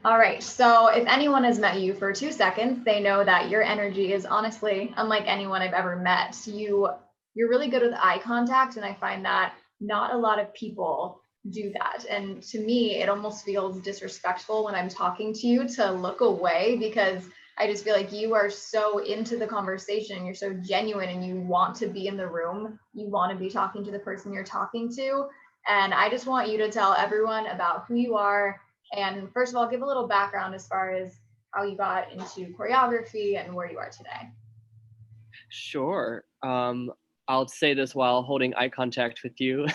All right, so if anyone has met you for 2 seconds, they know that your energy is honestly unlike anyone I've ever met. You're really good with eye contact, and I find that not a lot of people do that. And to me, it almost feels disrespectful when I'm talking to you to look away, because I just feel like you are so into the conversation, you're so genuine, and you want to be in the room. You want to be talking to the person you're talking to. And I just want you to tell everyone about who you are, and first of all, give a little background as far as how you got into choreography and where you are today. Sure. I'll say this while holding eye contact with you.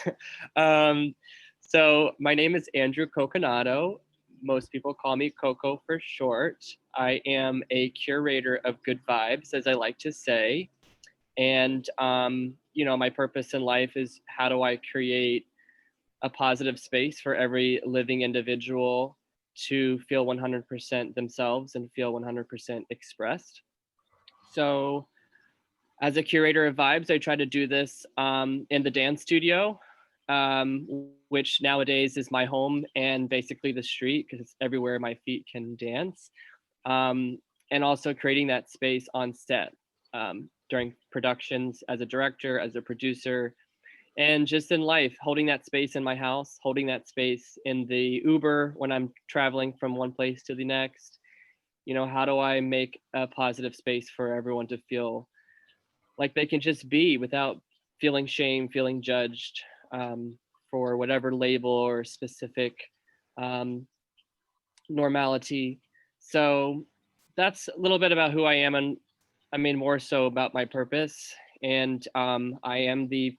um, so my name is Andrew Coconato. Most people call me Coco for short. I am a curator of good vibes, as I like to say. And, my purpose in life is, how do I create a positive space for every living individual to feel 100% themselves and feel 100% expressed. So as a curator of vibes, I try to do this in the dance studio, which nowadays is my home and basically the street, because it's everywhere my feet can dance. And also creating that space on set during productions, as a director, as a producer, and just in life, holding that space in my house, holding that space in the Uber when I'm traveling from one place to the next. How do I make a positive space for everyone to feel like they can just be without feeling shame, feeling judged for whatever label or specific um, normality. So that's a little bit about who I am, and I mean more so about my purpose. And I am the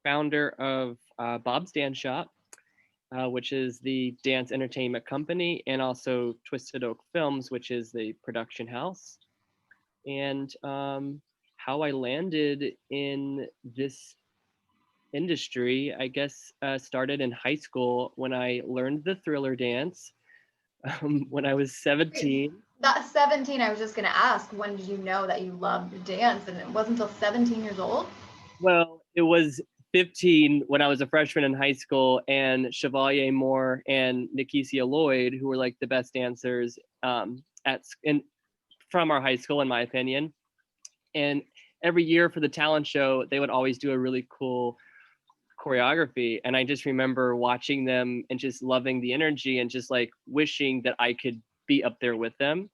founder of Bob's Dance Shop, which is the dance entertainment company, and also Twisted Oak Films, which is the production house. And how I landed in this industry, I guess, started in high school when I learned the thriller dance when I was 17. That 17, I was just going to ask, when did you know that you loved to dance? And it wasn't until 17 years old? Well, it was 15 when I was a freshman in high school, and Chevalier Moore and Nikicia Lloyd, who were like the best dancers from our high school, in my opinion. And every year for the talent show, they would always do a really cool choreography. And I just remember watching them and just loving the energy and just like wishing that I could be up there with them.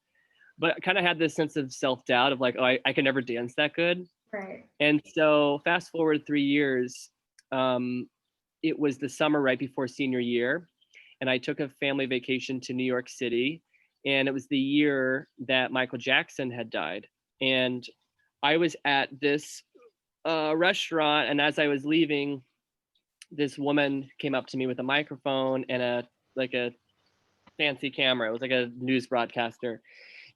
But I kind of had this sense of self-doubt of like, oh, I can never dance that good. Right. And so fast forward 3 years, it was the summer right before senior year. And I took a family vacation to New York City. And it was the year that Michael Jackson had died. And I was at this restaurant, and as I was leaving, this woman came up to me with a microphone and a fancy camera. It was like a news broadcaster.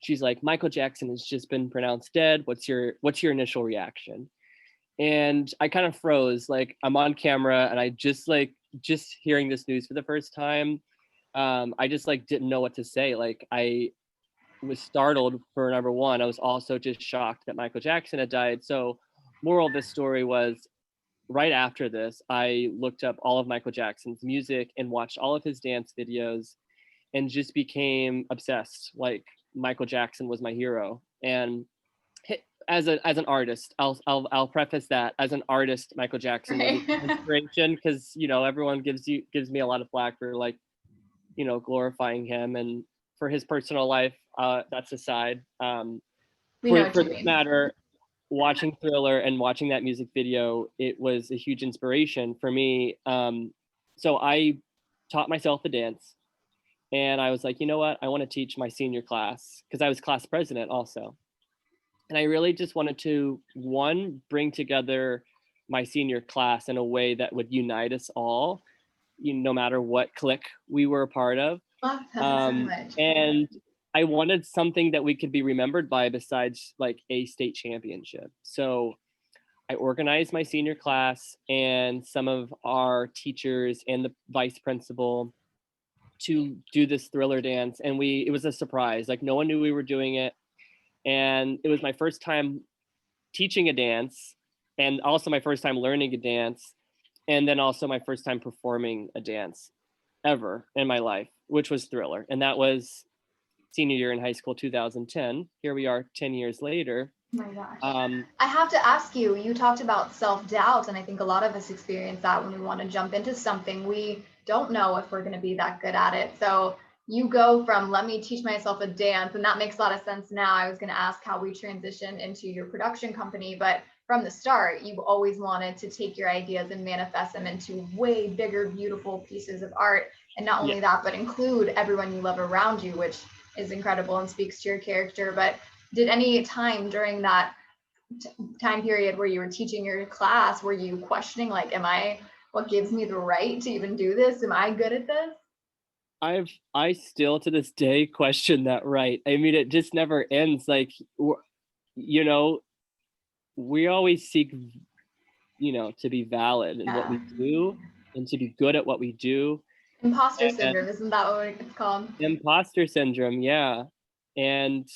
She's like, Michael Jackson has just been pronounced dead. What's your initial reaction? And I kind of froze. Like, I'm on camera and I just hearing this news for the first time. I just like didn't know what to say. Like, I was startled for number one. I was also just shocked that Michael Jackson had died. So moral of this story was, right after this, I looked up all of Michael Jackson's music and watched all of his dance videos and just became obsessed. Like, Michael Jackson was my hero. And as an artist, I'll preface that as an artist, Michael Jackson was Right. an inspiration, because everyone gives me a lot of flack for like glorifying him, and for his personal life, that's aside. We know what For you this mean. matter, watching Thriller and watching that music video, it was a huge inspiration for me. So I taught myself the dance, and I was like, you know what? I want to teach my senior class, because I was class president also. And I really just wanted to, one, bring together my senior class in a way that would unite us all, no matter what clique we were a part of. Love that so much. And I wanted something that we could be remembered by besides like a state championship. So I organized my senior class and some of our teachers and the vice principal to do this thriller dance. And it was a surprise. Like, no one knew we were doing it. And it was my first time teaching a dance, and also my first time learning a dance, and then also my first time performing a dance ever in my life. which was Thriller. And that was senior year in high school, 2010. Here we are 10 years later. Oh my gosh. I have to ask you, you talked about self-doubt, and I think a lot of us experience that when we want to jump into something. We don't know if we're going to be that good at it. So you go from let me teach myself a dance, and that makes a lot of sense now. I was going to ask how we transition into your production company, but from the start, you've always wanted to take your ideas and manifest them into way bigger, beautiful pieces of art. And not only that, but include everyone you love around you, which is incredible and speaks to your character. But did any time during that time period where you were teaching your class, were you questioning, like, what gives me the right to even do this? Am I good at this? I still to this day question that right. I mean, it just never ends. Like, you know, we always seek, to be valid in what we do and to be good at what we do. Imposter syndrome, isn't that what it's called? Imposter syndrome, yeah. And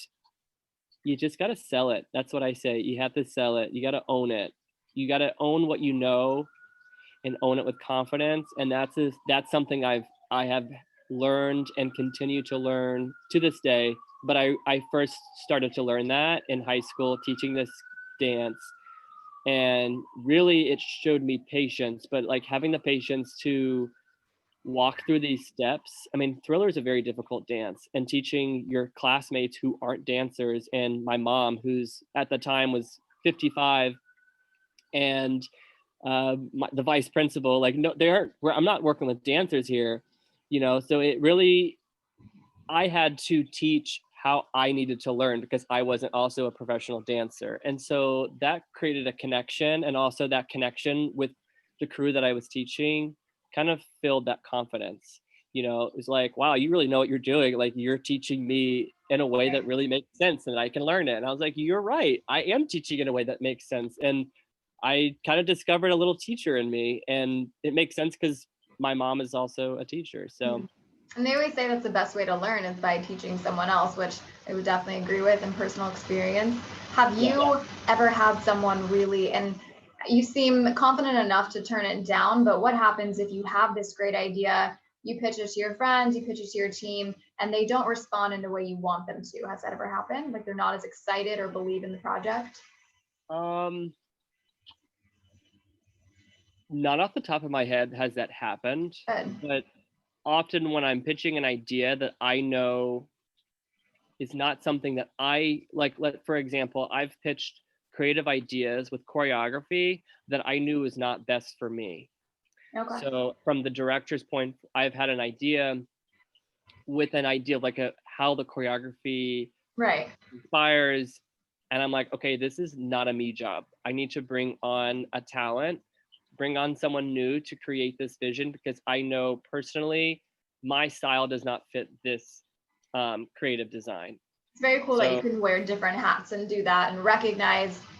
you just got to sell it. That's what I say. You have to sell it. You got to own it. You got to own what you know and own it with confidence. And that's something I have learned and continue to learn to this day. But I first started to learn that in high school teaching this dance. And really it showed me patience, but like having the patience to walk through these steps. I mean, Thriller is a very difficult dance, and teaching your classmates who aren't dancers, and my mom, who's at the time was 55, and the vice principal, like, no, they aren't. I'm not working with dancers here, So it really, I had to teach how I needed to learn because I wasn't also a professional dancer, and so that created a connection, and also that connection with the crew that I was teaching kind of filled that confidence. It was like, wow, you really know what you're doing. Like, you're teaching me in a way that really makes sense and I can learn it. And I was like, you're right. I am teaching in a way that makes sense. And I kind of discovered a little teacher in me, and it makes sense because my mom is also a teacher. So, and they always say that's the best way to learn is by teaching someone else, which I would definitely agree with in personal experience. Have you ever had someone really, and you seem confident enough to turn it down, but what happens if you have this great idea, you pitch it to your friends, you pitch it to your team, and they don't respond in the way you want them to? Has that ever happened? Like, they're not as excited or believe in the project? Not off the top of my head has that happened. Good. But often when I'm pitching an idea that I know is not something that I like, for example, I've pitched creative ideas with choreography that I knew was not best for me. Okay. So from the director's point, I've had an idea of like how the choreography inspires, and I'm like, okay, this is not a me job. I need to bring on a talent, bring on someone new to create this vision, because I know personally my style does not fit this creative design. It's very cool that you can wear different hats and do that, and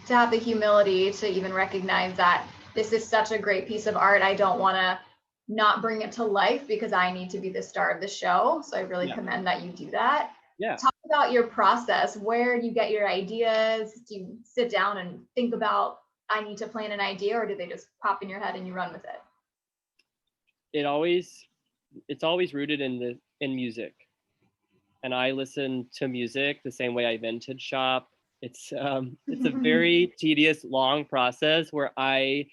to have the humility to even recognize that this is such a great piece of art. I don't want to not bring it to life because I need to be the star of the show. So I really commend that you do that. Yeah. Talk about your process. Where you get your ideas? Do you sit down and think about, I need to plan an idea, or do they just pop in your head and you run with it? It's always rooted in music. And I listen to music the same way I vintage shop. It's a very tedious, long process where I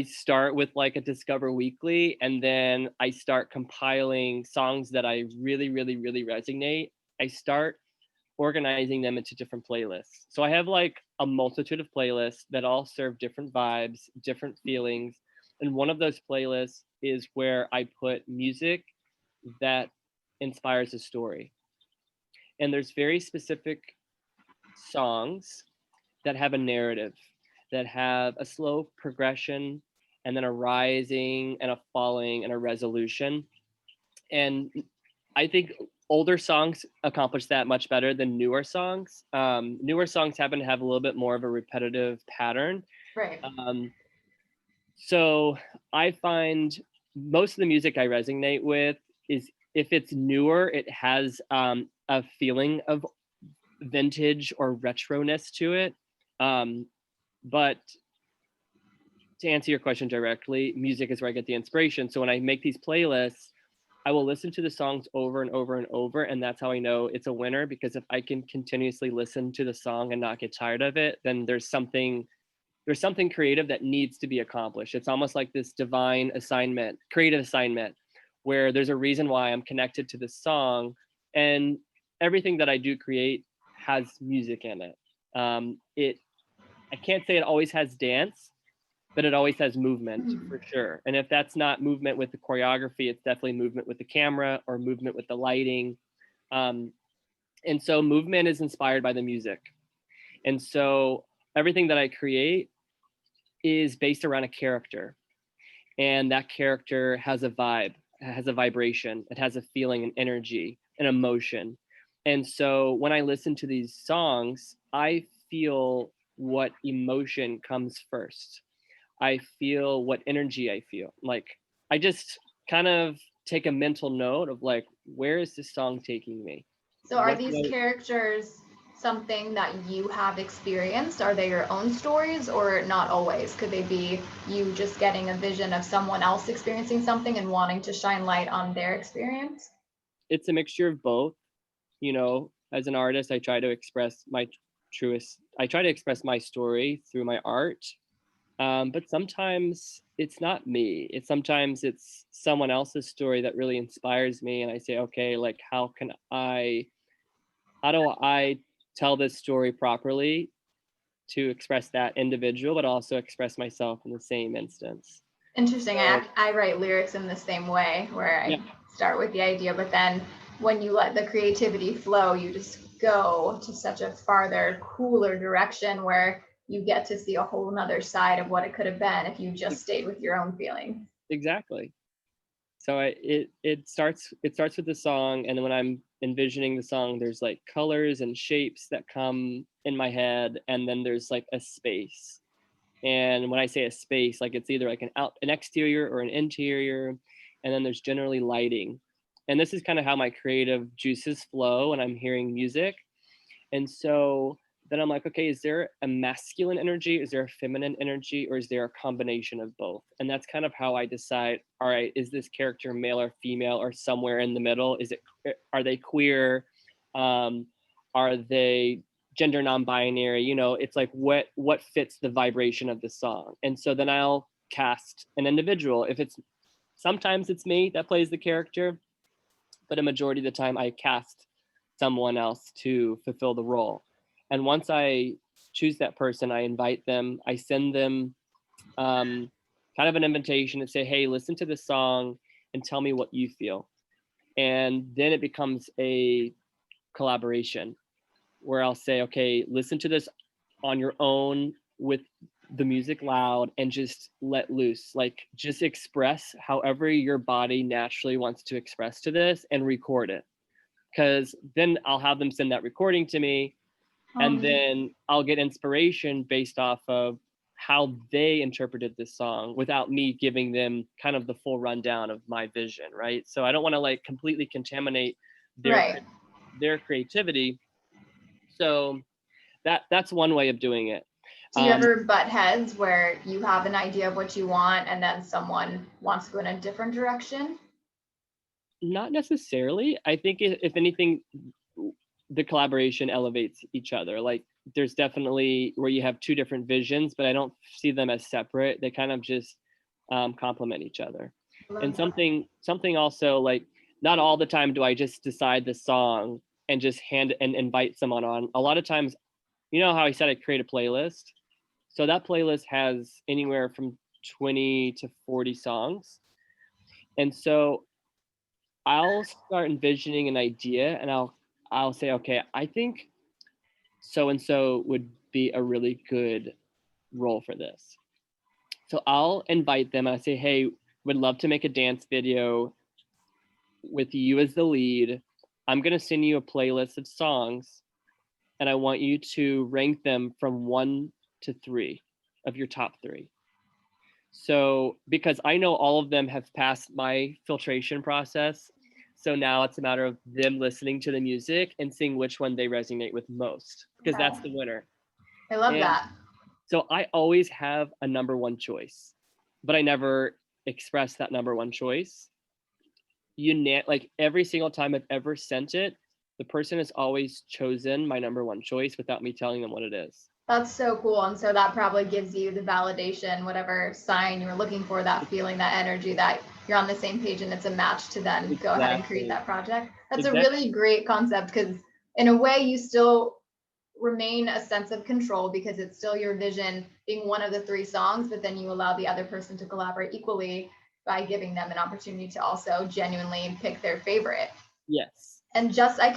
start with like a Discover Weekly, and then I start compiling songs that I really, really, really resonate. I start organizing them into different playlists. So I have like a multitude of playlists that all serve different vibes, different feelings. And one of those playlists is where I put music that inspires a story. And there's very specific songs that have a narrative, that have a slow progression, and then a rising and a falling and a resolution. And I think older songs accomplish that much better than newer songs. Newer songs happen to have a little bit more of a repetitive pattern. Right. So I find most of the music I resonate with is, if it's newer, it has a feeling of vintage or retroness to it. But to answer your question directly, music is where I get the inspiration. So when I make these playlists, I will listen to the songs over and over and over, and that's how I know it's a winner, because if I can continuously listen to the song and not get tired of it, then there's something creative that needs to be accomplished. It's almost like this divine assignment, creative assignment, where there's a reason why I'm connected to this song, and everything that I do create has music in it. It I can't say it always has dance, but it always has movement for sure. And if that's not movement with the choreography, it's definitely movement with the camera or movement with the lighting. Um, and so movement is inspired by the music. And so everything that I create is based around a character, and that character has a vibe, has a vibration, it has a feeling, an energy, an emotion. And so when I listen to these songs, I feel what emotion comes first. I feel what energy I feel. Like, I just kind of take a mental note of like, where is this song taking me? So are What these do I, characters something that you have experienced? Are they your own stories or not always? Could they be you just getting a vision of someone else experiencing something and wanting to shine light on their experience? it's a mixture of both. You know, as an artist, I try to express my I try to express my story through my art. But sometimes it's not me. Sometimes it's someone else's story that really inspires me, and I say, okay, like how do I tell this story properly to express that individual, but also express myself in the same instance. Interesting. So I write lyrics in the same way where yeah, I start with the idea, but then when you let the creativity flow, you just go to such a farther, cooler direction where you get to see a whole nother side of what it could have been if you just stayed with your own feelings. exactly. So it starts with the song, and then when I'm envisioning the song, there's like colors and shapes that come in my head, and then there's like a space. And when I say a space, like it's either like an exterior or an interior, and then there's generally lighting. And this is kind of how my creative juices flow when I'm hearing music. And so then I'm like, okay, is there a masculine energy? Is there a feminine energy? Or is there a combination of both? And that's kind of how I decide, all right, is this character male or female or somewhere in the middle? Are they queer? Um, are they gender non-binary? You know, it's like what fits the vibration of the song. And so then I'll cast an individual. Sometimes it's me that plays the character, but a majority of the time I cast someone else to fulfill the role. And once I choose that person, I invite them, I send them kind of an invitation and say, hey, listen to this song and tell me what you feel. And then it becomes a collaboration where I'll say, okay, listen to this on your own with the music loud and just let loose. Like, just express however your body naturally wants to express to this and record it. Because then I'll have them send that recording to me, and then I'll get inspiration based off of how they interpreted this song without me giving them kind of the full rundown of my vision, right? So I don't want to like completely contaminate their Right. their creativity. So that's one way of doing it. Do you ever butt heads where you have an idea of what you want and then someone wants to go in a different direction? Not necessarily. I think if anything, the collaboration elevates each other. Like, there's definitely where you have two different visions, but I don't see them as separate. They kind of just complement each other. And something also, like, not all the time do I just decide the song and just hand and invite someone on. A lot of times, you know how I said I create a playlist? So that playlist has anywhere from 20 to 40 songs. And so I'll start envisioning an idea, and I'll say, okay, I think so and so would be a really good role for this. So I'll invite them and I say, hey, would love to make a dance video with you as the lead. I'm going to send you a playlist of songs, and I want you to rank them from 1 to 3 of your top 3. So, because I know all of them have passed my filtration process, so now it's a matter of them listening to the music and seeing which one they resonate with most, because that's the winner. I love And that. so I always have a number one choice, but I never express that number one choice. like every single time I've ever sent it, the person has always chosen my number one choice without me telling them what it is. That's so cool. And so that probably gives you the validation, whatever sign you were looking for, that feeling, that energy that you're on the same page and it's a match to then go ahead and create that project. That's a really great concept because in a way you still remain a sense of control because it's still your vision being one of the three songs, but then you allow the other person to collaborate equally by giving them an opportunity to also genuinely pick their favorite. Yes. And just I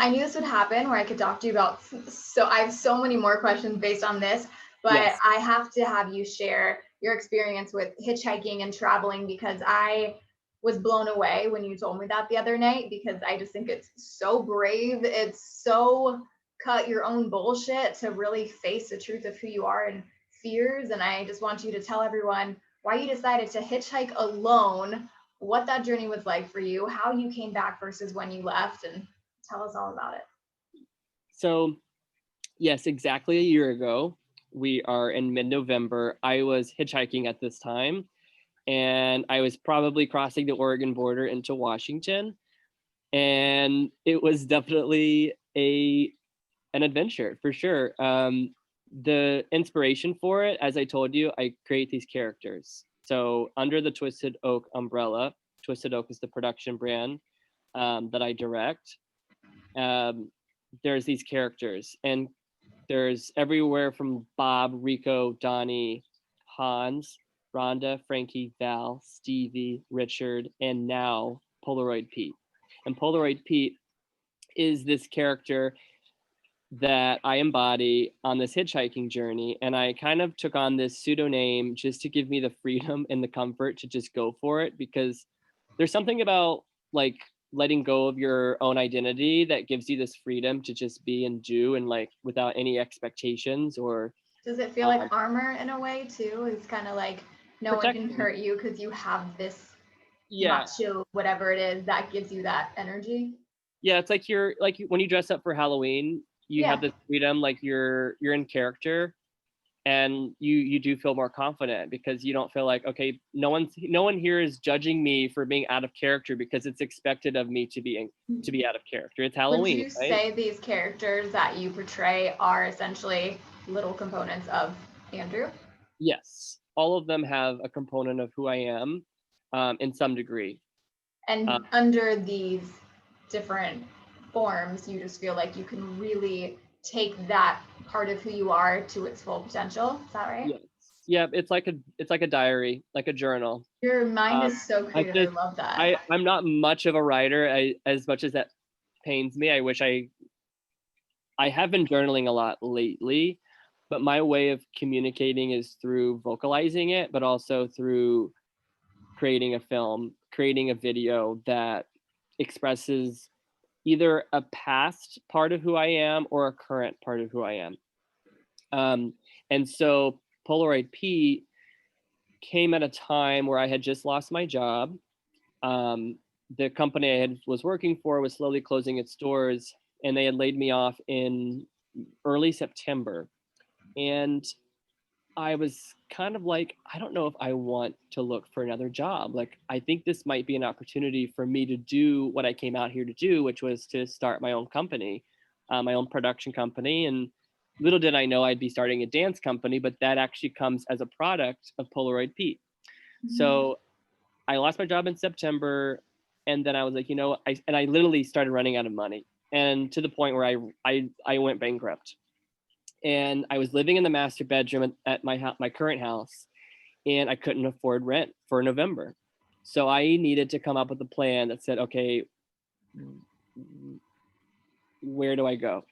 knew this would happen where I could talk to you about, so I have so many more questions based on this, but yes. I have to have you share your experience with hitchhiking and traveling because I was blown away when you told me that the other night because I just think it's so brave. It's so cut your own bullshit to really face the truth of who you are and fears. And I just want you to tell everyone why you decided to hitchhike alone, what that journey was like for you, how you came back versus when you left, and tell us all about it. So, yes, exactly a year ago, we are in mid-November. I was hitchhiking at this time, and I was probably crossing the Oregon border into Washington, and it was definitely an adventure for sure. The inspiration for it, as I told you, I create these characters. So under the Twisted Oak umbrella, Twisted Oak is the production brand that I direct. There's these characters, and there's everywhere from Bob, Rico, Donnie, Hans, Rhonda, Frankie, Val, Stevie, Richard, and now Polaroid Pete. And Polaroid Pete is this character that I embody on this hitchhiking journey. And I kind of took on this pseudonym just to give me the freedom and the comfort to just go for it, because there's something about like letting go of your own identity that gives you this freedom to just be and do, and like without any expectations. Or does it feel like armor in a way too? It's kind of like no one can hurt you because you have this macho whatever it is that gives you that energy. Yeah, it's like you're like when you dress up for Halloween, you have this freedom, like you're in character, and you do feel more confident because you don't feel like, okay, no one here is judging me for being out of character because it's expected of me to be out of character. It's Halloween. Would you say these characters that you portray are essentially little components of Andrew? Yes, all of them have a component of who I am, in some degree. And under these different forms, you just feel like you can really take that part of who you are to its full potential. Is that right? Yes. Yeah, it's like a diary, like a journal. Your mind is so creative. I love that. I'm not much of a writer. As much as that pains me, I wish I have been journaling a lot lately, but my way of communicating is through vocalizing it, but also through creating a film, creating a video that expresses either a past part of who I am or a current part of who I am. And so Polaroid Pete came at a time where I had just lost my job. The company I was working for was slowly closing its doors, and they had laid me off in early September. And I was kind of like, I don't know if I want to look for another job. Like, I think this might be an opportunity for me to do what I came out here to do, which was to start my own company, my own production company. And little did I know I'd be starting a dance company, but that actually comes as a product of Polaroid Pete. Mm-hmm. So I lost my job in September, and then I was like, I literally started running out of money, and to the point where I went bankrupt. And I was living in the master bedroom at my current house, and I couldn't afford rent for November. So I needed to come up with a plan that said, okay, where do I go?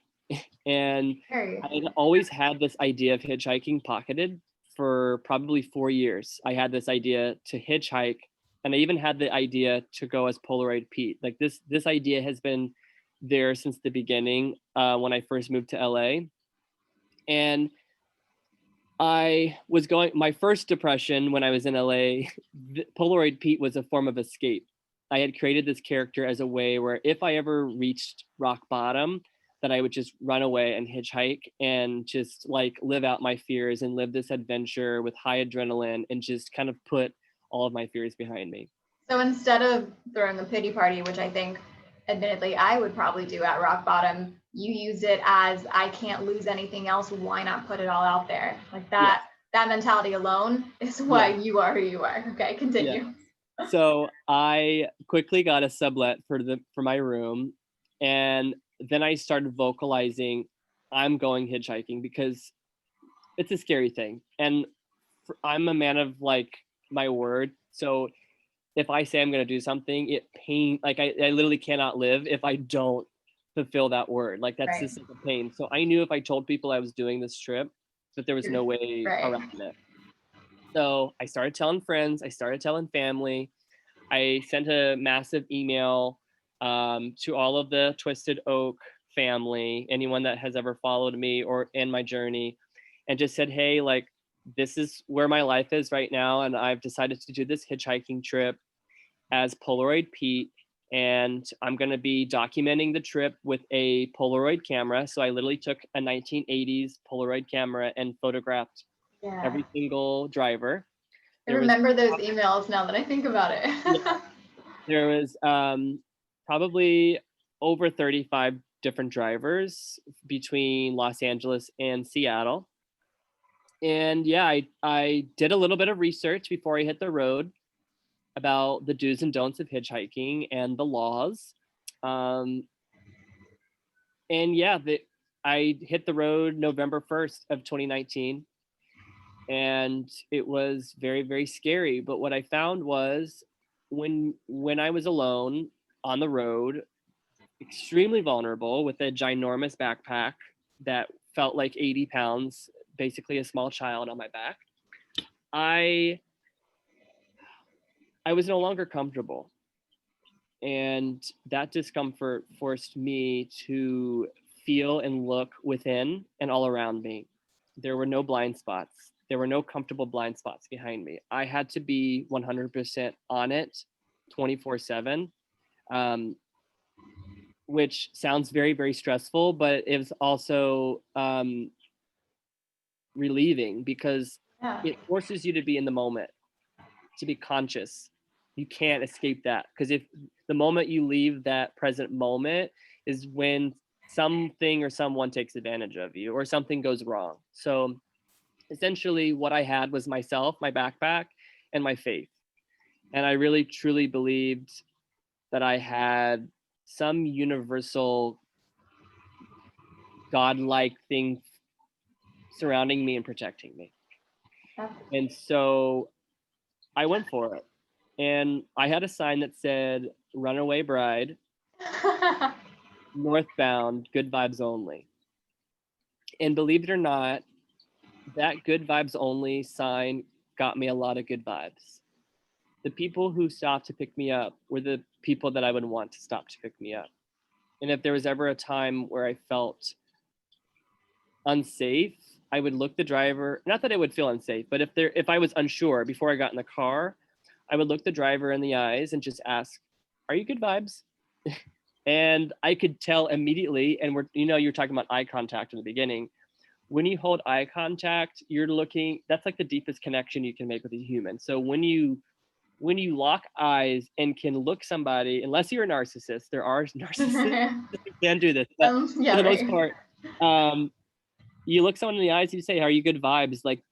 And I had always had this idea of hitchhiking pocketed for probably 4 years. I had this idea to hitchhike, and I even had the idea to go as Polaroid Pete. Like this idea has been there since the beginning, when I first moved to LA. And I was going, my first depression when I was in LA, Polaroid Pete was a form of escape. I had created this character as a way where if I ever reached rock bottom, that I would just run away and hitchhike and just like live out my fears and live this adventure with high adrenaline and just kind of put all of my fears behind me. So instead of throwing a pity party, which I think admittedly I would probably do at rock bottom, you used it as I can't lose anything else. Why not put it all out there? Like Yes, that mentality alone is why yes, you are who you are. Okay, yes. continue. So I quickly got a sublet for my room, and then I started vocalizing, I'm going hitchhiking, because it's a scary thing. And I'm a man of like my word. So if I say I'm going to do something, I literally cannot live if I don't fulfill that word. Like that's Right. just like a pain. So I knew if I told people I was doing this trip, that there was no way Right. around it. So I started telling friends, I started telling family. I sent a massive email to all of the Twisted Oak family, anyone that has ever followed me or in my journey, and just said, hey, like, this is where my life is right now. And I've decided to do this hitchhiking trip as Polaroid Pete. And I'm going to be documenting the trip with a Polaroid camera. So I literally took a 1980s Polaroid camera and photographed Yeah. every single driver. I There was, remember those emails now that I think about it. yeah, there was probably over 35 different drivers between Los Angeles and Seattle. And yeah, I did a little bit of research before I hit the road about the do's and don'ts of hitchhiking and the laws. Um, and yeah, I hit the road November 1st of 2019. And it was very, very scary. But what I found was when I was alone on the road, extremely vulnerable with a ginormous backpack that felt like 80 pounds, basically a small child on my back, I I was no longer comfortable. And that discomfort forced me to feel and look within and all around me. There were no blind spots. There were no comfortable blind spots behind me. I had to be 100% on it 24/7, which sounds very, very stressful, but it was also relieving because Yeah. it forces you to be in the moment, to be conscious. You can't escape that, because if the moment you leave that present moment is when something or someone takes advantage of you or something goes wrong. So essentially what I had was myself, my backpack, and my faith. And I really truly believed that I had some universal godlike thing surrounding me and protecting me. Yeah. And so I went for it. And I had a sign that said Runaway Bride, northbound, good vibes only. And believe it or not, that good vibes only sign got me a lot of good vibes. The people who stopped to pick me up were the people that I would want to stop to pick me up. And if there was ever a time where I felt unsafe, I would look the driver, not that I would feel unsafe, but if I was unsure before I got in the car, I would look the driver in the eyes and just ask, "Are you good vibes?" And I could tell immediately. And you're talking about eye contact in the beginning. When you hold eye contact, you're looking, that's like the deepest connection you can make with a human. So when you lock eyes and can look somebody, unless you're a narcissist, there are narcissists who can do this, but for Yeah, the most right. part, you look someone in the eyes, you say, "Are you good vibes?" Like,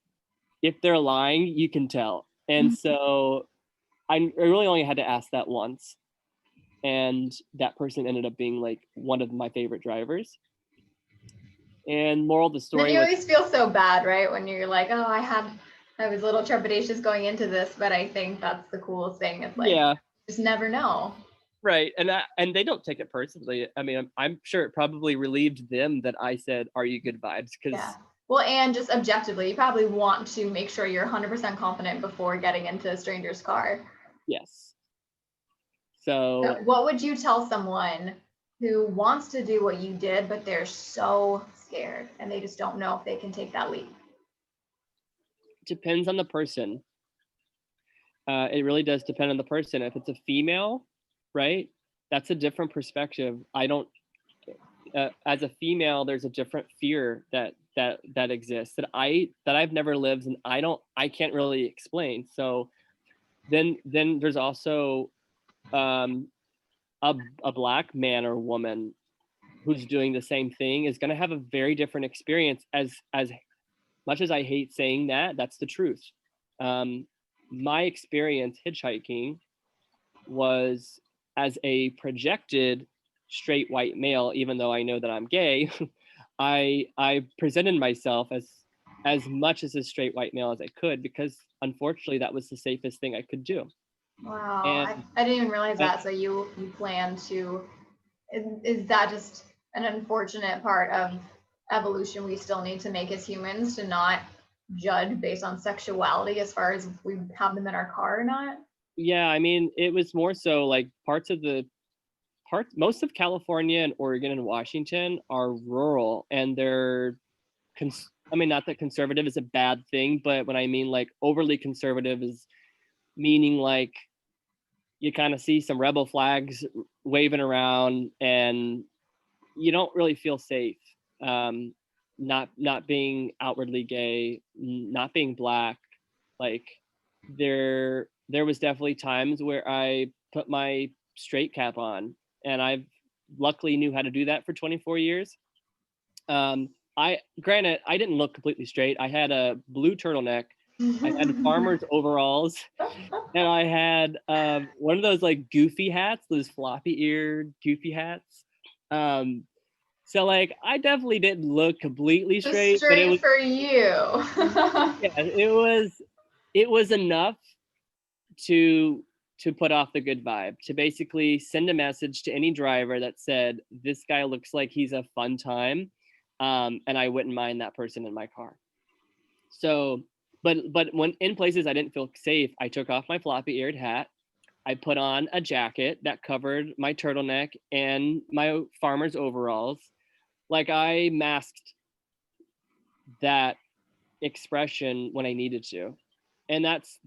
if they're lying, you can tell. And so I really only had to ask that once. And that person ended up being like one of my favorite drivers. And moral of the Then story you was, always feel so bad, right? When you're like, oh, I was a little trepidatious going into this, but I think that's the coolest thing. It's like, yeah, just never know. right. And they don't take it personally. I mean, I'm sure it probably relieved them that I said, "Are you good vibes?" Yeah. Because Well, and just objectively, you probably want to make sure you're 100% confident before getting into a stranger's car. yes. So So what would you tell someone who wants to do what you did, but they're so scared and they just don't know if they can take that leap? it depends on the person. It really does depend on the person. If it's a female, right, that's a different perspective. I don't as a female, there's a different fear that exists that I've never lived, and I can't really explain. So then there's also um, a black man or woman who's doing the same thing is going to have a very different experience. As much as I hate saying that, that's the truth. My experience hitchhiking was as a projected straight white male, even though I know that I'm gay. I presented myself as much as a straight white male as I could, because unfortunately that was the safest thing I could do. Wow, And I didn't even realize uh, that. So you plan to, is that just an unfortunate part of evolution we still need to make as humans, to not judge based on sexuality as far as if we have them in our car or not? yeah, I mean, it was more so like most of California and Oregon and Washington are rural, and they're I mean, not that conservative is a bad thing, but when I mean like overly conservative is meaning like you kind of see some rebel flags waving around, and you don't really feel safe. Um, not being outwardly gay, not being black, like there was definitely times where I put my straight cap on, and I've luckily knew how to do that for 24 years. I granted I didn't look completely straight. I had a blue turtleneck, I had farmer's overalls, and I had one of those like goofy hats, those floppy eared goofy hats. Um, so like I definitely didn't look completely Just straight, but it straight was, for you. yeah, it was enough to put off the good vibe, to basically send a message to any driver that said this guy looks like he's a fun time, and I wouldn't mind that person in my car. So, but when in places I didn't feel safe, I took off my floppy eared hat. I put on a jacket that covered my turtleneck and my farmer's overalls. Like I masked that expression when I needed to. And that's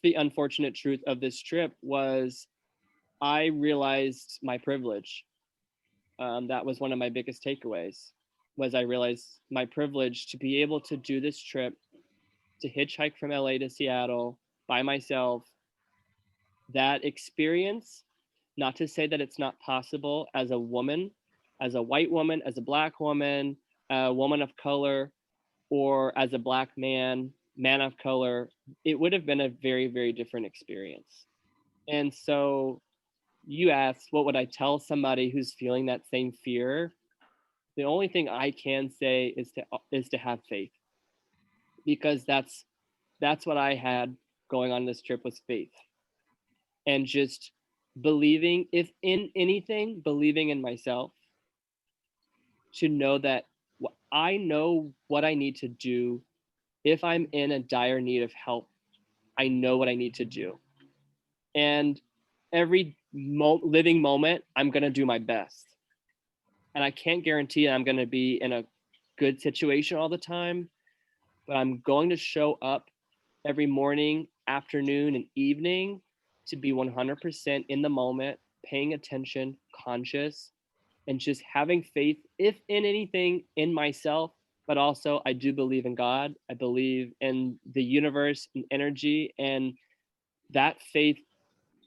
the unfortunate truth of this trip was I realized my privilege. That was one of my biggest takeaways, was I realized my privilege to be able to do this trip, to hitchhike from LA to Seattle by myself. That experience, not to say that it's not possible as a woman, as a white woman, as a black woman, a woman of color, or as a black man, man of color, it would have been a very, very different experience. And so you asked, what would I tell somebody who's feeling that same fear? The only thing I can say is to have faith, because that's what I had going on this trip, was faith, and just believing, if in anything, believing in myself, to know that I know what I need to do. If I'm in a dire need of help, I know what I need to do. And every living moment, I'm going to do my best. And I can't guarantee I'm going to be in a good situation all the time, but I'm going to show up every morning, afternoon, and evening to be 100% in the moment, paying attention, conscious, and just having faith, if in anything, in myself. But also, I do believe in God. I believe in the universe and energy. And that faith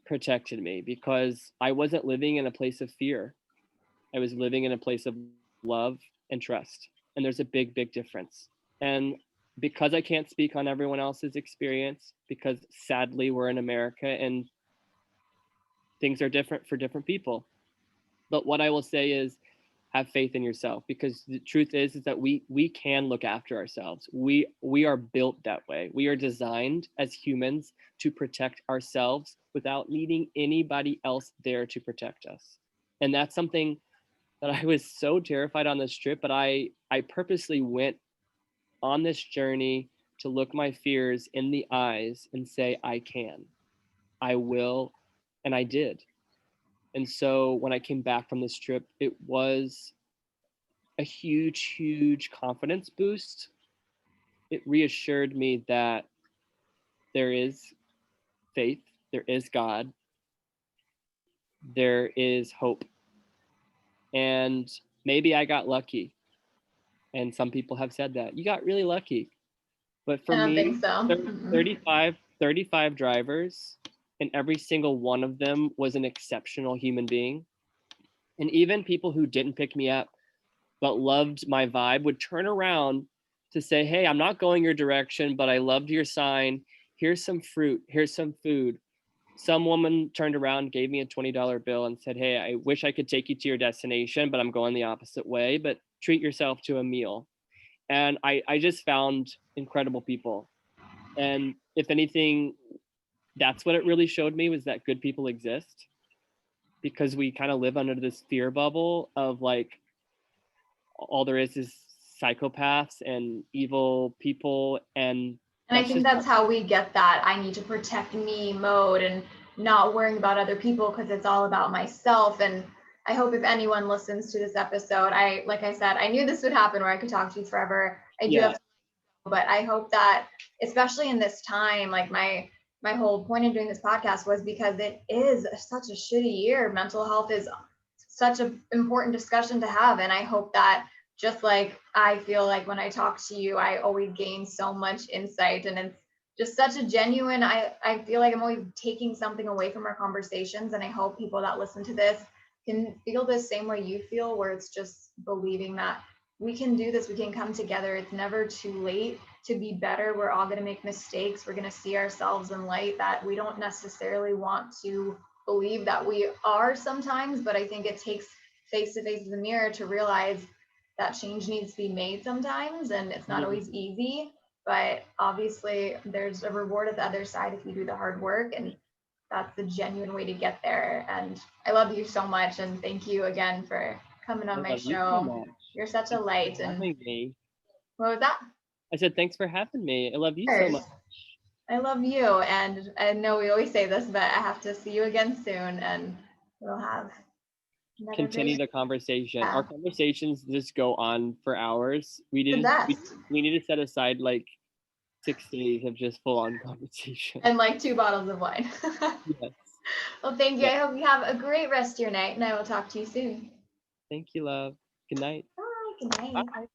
protected me, because I wasn't living in a place of fear. I was living in a place of love and trust. And there's a big, big difference. And because I can't speak on everyone else's experience, because sadly we're in America and things are different for different people. But what I will say is, have faith in yourself, because the truth is that we can look after ourselves. We are built that way. We are designed as humans to protect ourselves without needing anybody else there to protect us. And that's something that I was so terrified on this trip, but I purposely went on this journey to look my fears in the eyes and say, I can, I will, and I did. And so when I came back from this trip, it was a huge, huge confidence boost. It reassured me that there is faith, there is God, there is hope. And maybe I got lucky. And some people have said that. You got really lucky. But for I don't think me, so. 35 drivers, and every single one of them was an exceptional human being. And even people who didn't pick me up but loved my vibe would turn around to say, hey, I'm not going your direction, but I loved your sign. Here's some fruit, here's some food. Some woman turned around, gave me a $20 bill and said, hey, I wish I could take you to your destination, but I'm going the opposite way, but treat yourself to a meal. And I just found incredible people. And if anything, that's what it really showed me, was that good people exist, because we kind of live under this fear bubble of like, all there is psychopaths and evil people, and And I that's think just that's how we get that I need to protect me mode and not worrying about other people because it's all about myself. And I hope if anyone listens to this episode, like I said, I knew this would happen where I could talk to you forever. I do have to, but I hope that, especially in this time, like my whole point in doing this podcast was because it is such a shitty year. Mental health is such an important discussion to have. And I hope that, just like I feel like when I talk to you, I always gain so much insight, and it's just such a genuine, I feel like I'm always taking something away from our conversations. And I hope people that listen to this can feel the same way you feel, where it's just believing that we can do this, we can come together. It's never too late to be better. We're all going to make mistakes. We're going to see ourselves in light that we don't necessarily want to believe that we are sometimes, but I think it takes face to face in the mirror to realize that change needs to be made sometimes, and it's not always easy, but obviously there's a reward at the other side if you do the hard work, and that's the genuine way to get there. And I love you so much, and thank you again for coming on I my love you so show. much. You're such a Thanks light. for And having me. what was that? I said thanks for having me. I love you so much. I love you, and I know we always say this, but I have to see you again soon, and we'll have Continue the conversation. Our conversations just go on for hours. We need to set aside like 6 days of just full on conversation. And like 2 bottles of wine. Yes. Well, thank you. I hope you have a great rest of your night, and I will talk to you soon. Thank you, love. Good night. Bye. Good night. Bye.